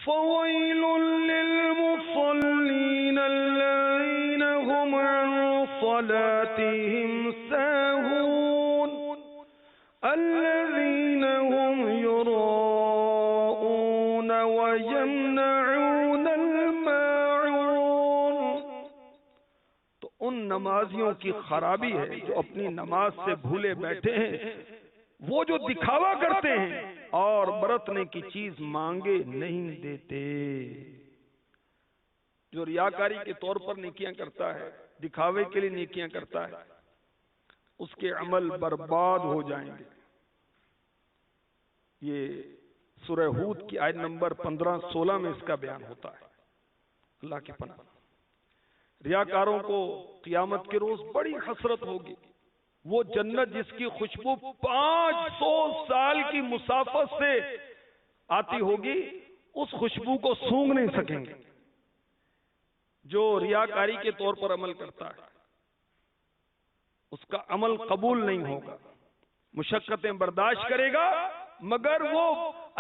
فويل للمصلين الذين هم عن صلاتهم ساهون الذين هم يراءون ويمنعون الماعون۔ تو ان نمازیوں کی خرابی ہے جو اپنی نماز سے بھولے بیٹھے ہیں، وہ جو دکھاوا کرتے ہیں اور برتنے کی چیز مانگے نہیں دیتے۔ جو ریاکاری کے طور پر نیکیاں کرتا ہے، دکھاوے کے لیے نیکیاں کرتا ہے، اس کے عمل برباد ہو جائیں گے۔ یہ سورہ ہود کی آیت نمبر 15-16 میں اس کا بیان ہوتا ہے۔ اللہ کی پناہ۔ ریاکاروں کو قیامت کے روز بڑی حسرت ہوگی۔ وہ جنت جس کی خوشبو 500 سال کی مسافت سے آتی ہوگی، اس خوشبو کو سونگھ نہیں سکیں گے۔ جو ریاکاری کے طور پر عمل کرتا ہے، اس کا عمل قبول نہیں ہوگا، مشقتیں برداشت کرے گا، مگر وہ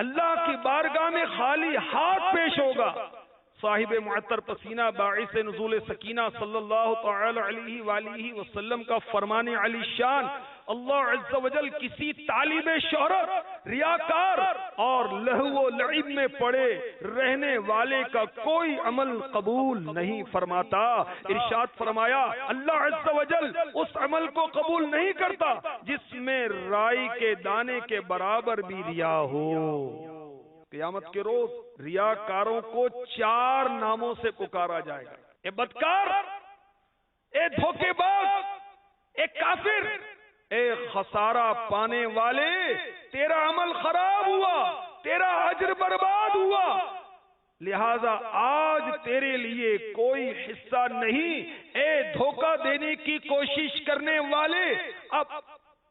اللہ کی بارگاہ میں خالی ہاتھ پیش ہوگا۔ صاحب معطر پسینہ باعث نزول سکینہ صلی اللہ تعالی علیہ وآلہ وسلم کا فرمان علی شان، اللہ عز و جل کسی طالب شہرت، ریاکار اور لہو و لعب میں پڑے رہنے والے کا کوئی عمل قبول نہیں فرماتا۔ ارشاد فرمایا اللہ عز و جل اس عمل کو قبول نہیں کرتا جس میں رائی کے دانے کے برابر بھی ریا ہو۔ قیامت کے روز ریاکاروں کو 4 ناموں سے پکارا جائے گا۔ اے بدکار، اے دھوکے باز، اے کافر، اے خسارہ پانے والے، تیرا عمل خراب ہوا، تیرا اجر برباد ہوا، لہذا آج تیرے لیے کوئی حصہ نہیں۔ اے دھوکہ دینے کی کوشش کرنے والے، اب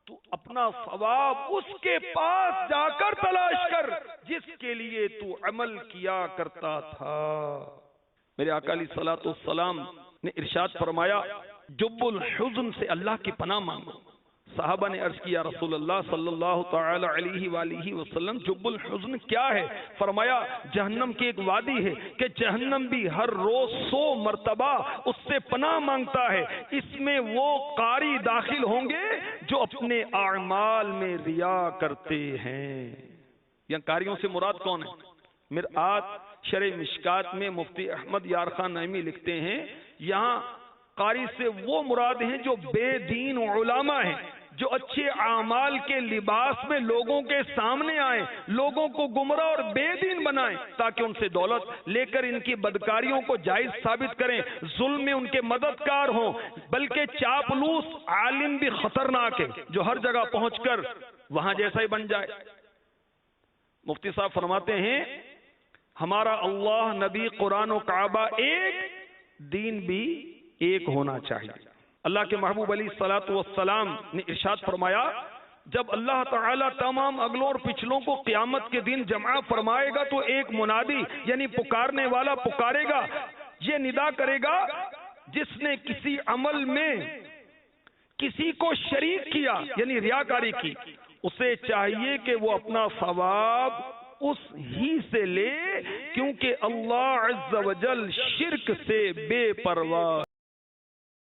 تو اپنا ثواب اس کے پاس جا کر تلاش کر جس کے لیے تو عمل کیا کرتا تھا۔ میرے آقا علیہ الصلوۃ والسلام نے ارشاد فرمایا جب الحزن سے اللہ کی پناہ مانگو۔ صحابہ نے عرض کیا رسول اللہ صلی اللہ تعالی علیہ وآلہ وسلم جب الحزن کیا ہے؟ فرمایا جہنم کی ایک وادی ہے کہ جہنم بھی ہر روز 100 مرتبہ اس سے پناہ مانگتا ہے، اس میں وہ قاری داخل ہوں گے جو اپنے اعمال میں ریا کرتے ہیں۔ یہاں قاریوں سے مراد کون ہے؟ مرآت شرح مشکات میں مفتی احمد یار خان نعیمی لکھتے ہیں یہاں قاری سے وہ مراد ہیں جو بے دین علماء ہیں، جو اچھے اعمال کے لباس میں لوگوں کے سامنے آئیں، لوگوں کو گمراہ اور بے دین بنائیں تاکہ ان سے دولت لے کر ان کی بدکاریوں کو جائز ثابت کریں، ظلم میں ان کے مددگار ہوں۔ بلکہ چاپلوس عالم بھی خطرناک ہے جو ہر جگہ پہنچ کر وہاں جیسا ہی بن جائے۔ مفتی صاحب فرماتے ہیں ہمارا اللہ، نبی، قرآن و کعبہ ایک، دین بھی ایک ہونا چاہیے۔ اللہ کے محبوب علیہ الصلوۃ والسلام نے ارشاد فرمایا جب اللہ تعالیٰ تمام اگلوں اور پچھلوں کو قیامت کے دن جمع فرمائے گا تو ایک منادی یعنی پکارنے والا پکارے گا، یہ ندا کرے گا جس نے کسی عمل میں کسی کو شریک کیا یعنی ریاکاری کی، اسے چاہیے کہ وہ اپنا ثواب اس ہی سے لے، کیونکہ اللہ عز و جل شرک سے بے پرواہ